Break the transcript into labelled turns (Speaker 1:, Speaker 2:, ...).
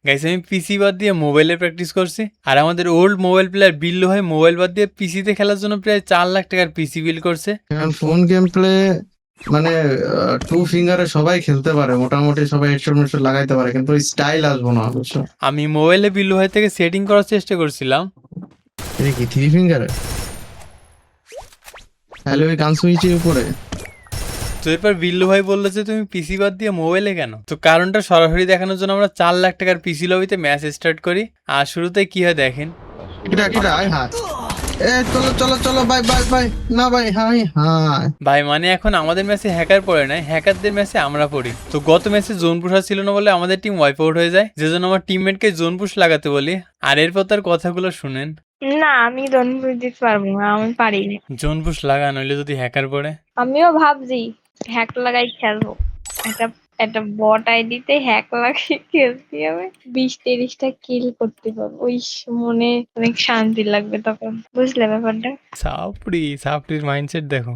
Speaker 1: Guys আমি পিসি বাদ দিয়ে মোবাইলে প্র্যাকটিস করছি। আর আমাদের ওল্ড মোবাইল প্লেয়ার বিল্লু ভাই মোবাইল বাদ দিয়ে পিসিতে খেলার জন্য প্রায় 4 লাখ টাকার পিসি বিল করছে।
Speaker 2: কারণ ফোন গেম প্লে মানে টু ফিঙ্গারে সবাই খেলতে পারে, মোটামুটি সবাই হেডশট মেডশট লাগাইতে পারে, কিন্তু ওই স্টাইল আসবো না অবশ্য।
Speaker 1: আমি মোবাইলে বিল্লু ভাই থেকে সেটিং করার চেষ্টা করছিলাম।
Speaker 2: এটা কি থ্রি ফিঙ্গারে? তাহলে ওই গান সুইচের উপরে।
Speaker 1: তো এরপর বিল্লু ভাই বললো যে তুমি পিসি বাদ দিয়ে মোবাইলে কেন? তো কারণটা সরাসরি দেখানোর জন্য আমরা 4 লাখ টাকার পিসি লবিতে ম্যাচ স্টার্ট করি। আর শুরুতে কি হয় দেখেন।
Speaker 2: কিটা কিটা আয় হায়, এ চলো চলো চলো, বাই বাই বাই, না ভাই, হাই হাই।
Speaker 1: ভাই মানে এখন আমাদের ম্যাচে হ্যাকার পড়ে নাই, হ্যাকারদের ম্যাচে আমরা পড়ি। তো গত ম্যাচে জোন পুশ ছিল না বলে আমাদের টিম ওয়াইপ আউট হয়ে যায়, যে জন্য আমার টিমমেটকে জোন পুশ লাগাতে বলি। আর এরপর তার কথাগুলো শুনেন।
Speaker 3: না, আমি দনপুর দিতে পারবো না, আমি পারি না।
Speaker 1: জোন পুশ লাগা নইলে যদি হ্যাকার পড়ে।
Speaker 3: আমিও ভাবছি হ্যাক লাগাই খেলবো। একটা একটা বট আইডিতে হ্যাক লাগিয়ে খেলতে হবে, 20-30টা কিল করতে পারবো। ওই মনে অনেক শান্তি লাগবে তখন, বুঝলে ব্যাপারটা?
Speaker 1: সাপড়ির মাইন্ডসেট দেখো।